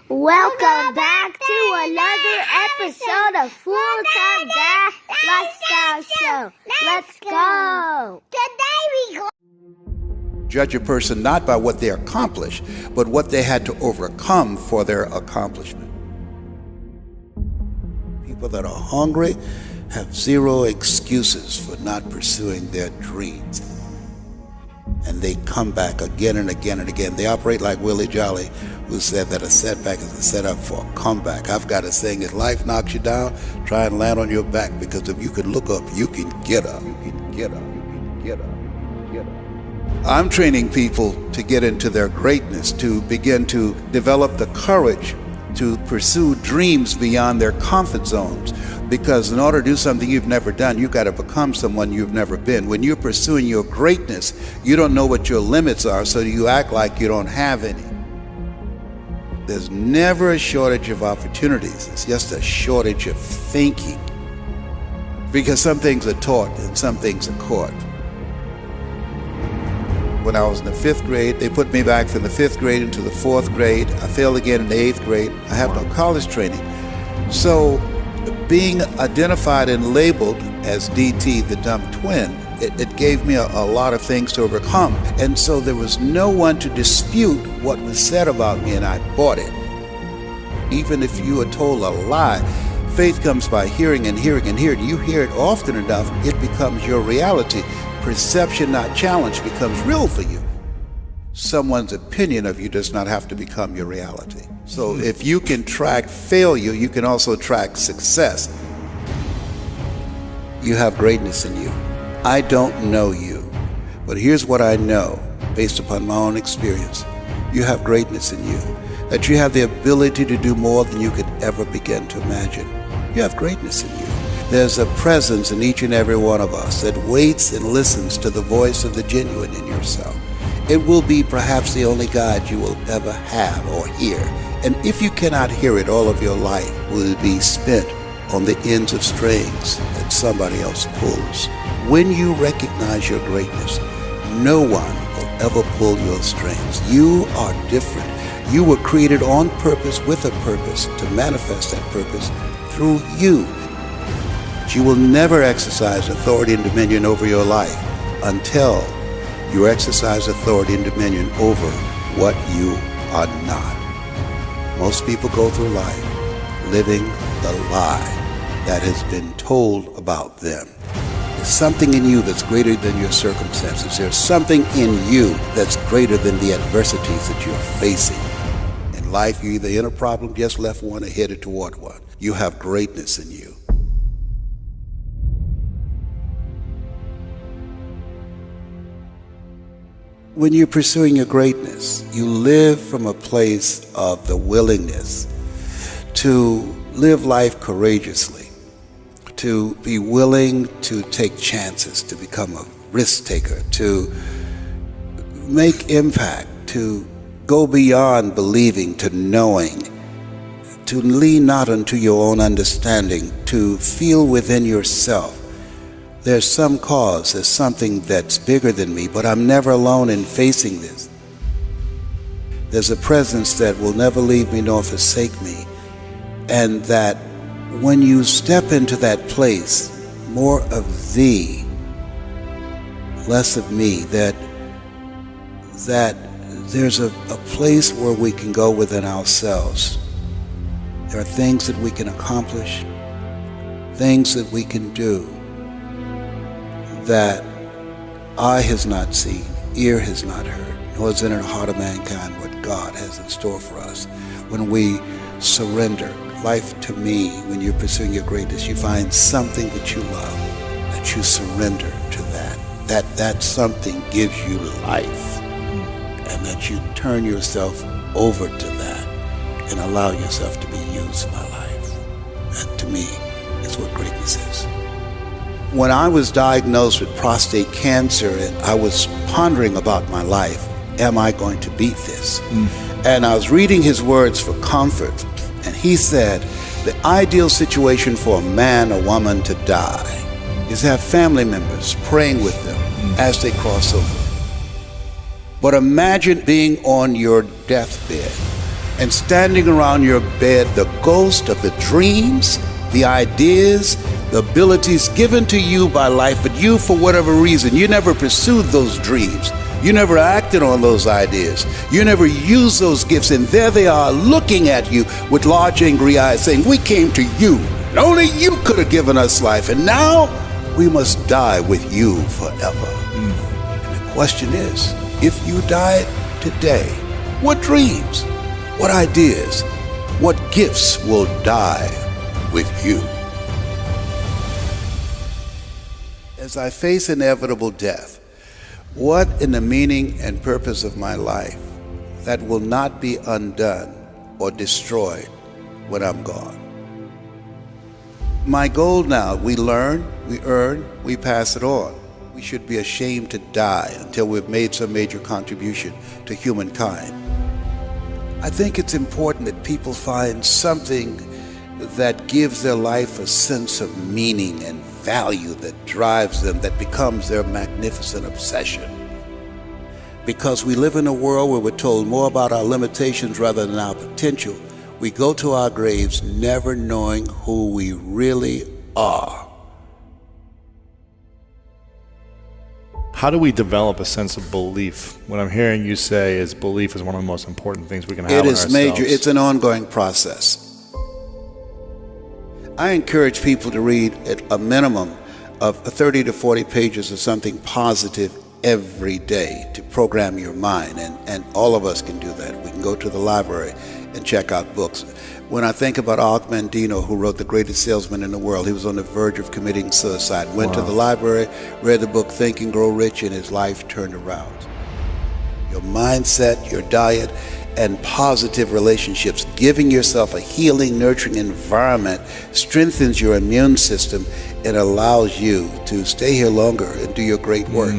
Welcome back to another episode of Full Time Dad Lifestyle Show. Let's go. Today we go. Judge a person not by what they accomplish, but what they had to overcome for their accomplishment. People that are hungry have zero excuses for not pursuing their dreams. And they come back again and again and again. They operate like Willie Jolly, who said that a setback is a setup for a comeback. I've got a saying, if life knocks you down, try and land on your back, because if you can look up, you can get up. You can get up. You can get up. Get up. I'm training people to get into their greatness, to begin to develop the courage to pursue dreams beyond their comfort zones. Because in order to do something you've never done, you've got to become someone you've never been. When you're pursuing your greatness, you don't know what your limits are, so you act like you don't have any. There's never a shortage of opportunities. It's just a shortage of thinking. Because some things are taught and some things are caught. When I was in the 5th grade, they put me back from the 5th grade into the 4th grade. I failed again in the 8th grade. I have no college training. So being identified and labeled as DT, the dumb twin, it gave me a lot of things to overcome. And so there was no one to dispute what was said about me, and I bought it. Even if you are told a lie, faith comes by hearing and hearing and hearing. You hear it often enough, it becomes your reality. Perception, not challenge, becomes real for you. Someone's opinion of you does not have to become your reality. So if you can track failure, you can also track success. You have greatness in you. I don't know you, but here's what I know based upon my own experience. You have greatness in you, that you have the ability to do more than you could ever begin to imagine. You have greatness in you. There's a presence in each and every one of us that waits and listens to the voice of the genuine in yourself. It will be perhaps the only God you will ever have or hear. And if you cannot hear it, all of your life will be spent on the ends of strings that somebody else pulls. When you recognize your greatness, no one will ever pull your strings. You are different. You were created on purpose with a purpose to manifest that purpose through you. But you will never exercise authority and dominion over your life until you exercise authority and dominion over what you are not. Most people go through life living the lie that has been told about them. There's something in you that's greater than your circumstances. There's something in you that's greater than the adversities that you're facing. In life, you're either in a problem, just left one, or headed toward one. You have greatness in you. When you're pursuing your greatness, you live from a place of the willingness to live life courageously, to be willing to take chances, to become a risk taker, to make impact, to go beyond believing to knowing, to lean not unto your own understanding, to feel within yourself there's some cause, there's something that's bigger than me, but I'm never alone in facing this. There's a presence that will never leave me nor forsake me, and that when you step into that place, more of thee, less of me, that there's a place where we can go within ourselves. There are things that we can accomplish, things that we can do, that eye has not seen, ear has not heard, nor is in the heart of mankind what God has in store for us. When we surrender life to me, when you're pursuing your greatness, you find something that you love, that you surrender to that something gives you life, and that you turn yourself over to that and allow yourself to be used by life. That, to me, is what greatness is. When I was diagnosed with prostate cancer and I was pondering about my life, am I going to beat this? And I was reading his words for comfort, and he said, the ideal situation for a man or woman to die is to have family members praying with them as they cross over. But imagine being on your deathbed and standing around your bed, the ghost of the dreams, the ideas, the abilities given to you by life, but you, for whatever reason, you never pursued those dreams. You never acted on those ideas. You never used those gifts, and there they are looking at you with large angry eyes saying, we came to you, and only you could have given us life, and now we must die with you forever. And the question is, if you died today, what dreams, what ideas, what gifts will die with you? As I face inevitable death, what in the meaning and purpose of my life that will not be undone or destroyed when I'm gone? My goal now, we learn, we earn, we pass it on. We should be ashamed to die until we've made some major contribution to humankind. I think it's important that people find something that gives their life a sense of meaning and value that drives them, that becomes their magnificent obsession. Because we live in a world where we're told more about our limitations rather than our potential, we go to our graves never knowing who we really are. How do we develop a sense of belief? What I'm hearing you say is belief is one of the most important things we can have in ourselves. It is major. It's an ongoing process. I encourage people to read at a minimum of 30 to 40 pages of something positive every day to program your mind, and all of us can do that. We can go to the library and check out books. When I think about Og Mandino, who wrote The Greatest Salesman in the World, he was on the verge of committing suicide, went to the library, read the book Think and Grow Rich, and his life turned around. Your mindset, your diet, and positive relationships, giving yourself a healing, nurturing environment strengthens your immune system and allows you to stay here longer and do your great work.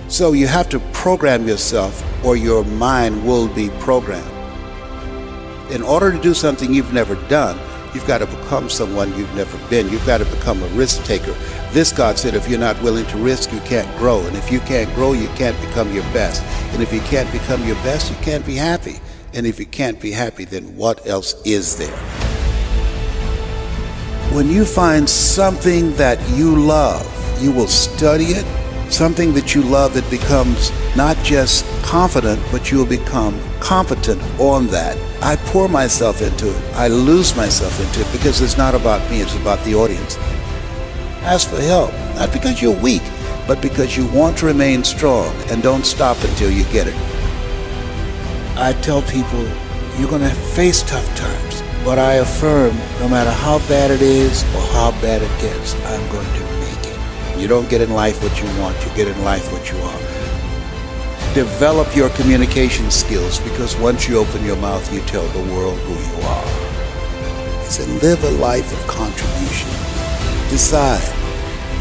So you have to program yourself or your mind will be programmed. In order to do something you've never done, you've got to become someone you've never been. You've got to become a risk taker. This God said, if you're not willing to risk, you can't grow. And if you can't grow, you can't become your best. And if you can't become your best, you can't be happy. And if you can't be happy, then what else is there? When you find something that you love, you will study it. Something that you love that becomes not just confident, but you will become competent on that. I pour myself into it. I lose myself into it because it's not about me, it's about the audience. Ask for help, not because you're weak, but because you want to remain strong, and don't stop until you get it. I tell people, you're going to face tough times, but I affirm, no matter how bad it is or how bad it gets, I'm going to make it. You don't get in life what you want, you get in life what you are. Develop your communication skills, because once you open your mouth, you tell the world who you are. He said, live a life of contribution. Decide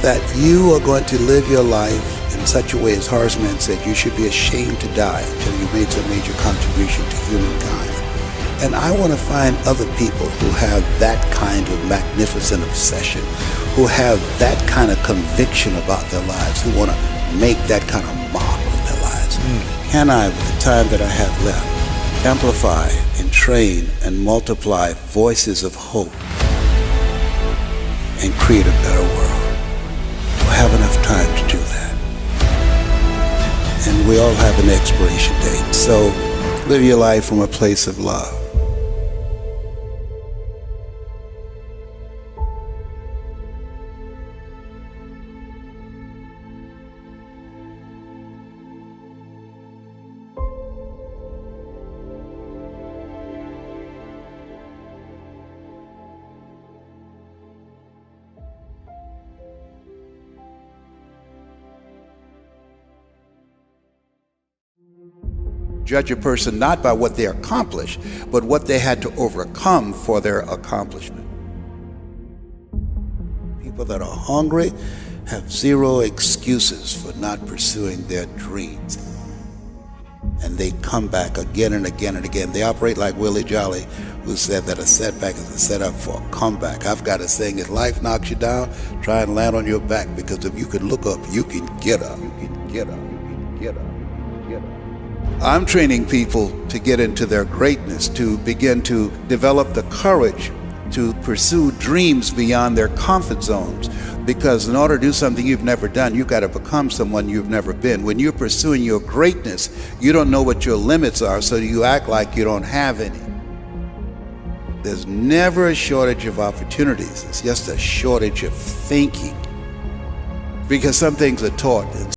that you are going to live your life in such a way, as Horace Mann said, you should be ashamed to die until you made some major contribution to humankind. And I want to find other people who have that kind of magnificent obsession, who have that kind of conviction about their lives, who want to make that kind of mark of their lives. Can I, with the time that I have left, amplify and train and multiply voices of hope and create a better world? We'll have enough time to do that. And we all have an expiration date. So live your life from a place of love. Judge a person not by what they accomplish, but what they had to overcome for their accomplishment. People that are hungry have zero excuses for not pursuing their dreams. And they come back again and again and again. They operate like Willie Jolly, who said that a setback is a setup for a comeback. I've got a saying, if life knocks you down, try and land on your back, because if you can look up, you can get up. You can get up. You can get up. You can get up. I'm training people to get into their greatness, to begin to develop the courage to pursue dreams beyond their comfort zones. Because in order to do something you've never done, you've got to become someone you've never been. When you're pursuing your greatness, you don't know what your limits are, so you act like you don't have any. There's never a shortage of opportunities. It's just a shortage of thinking. Because some things are taught and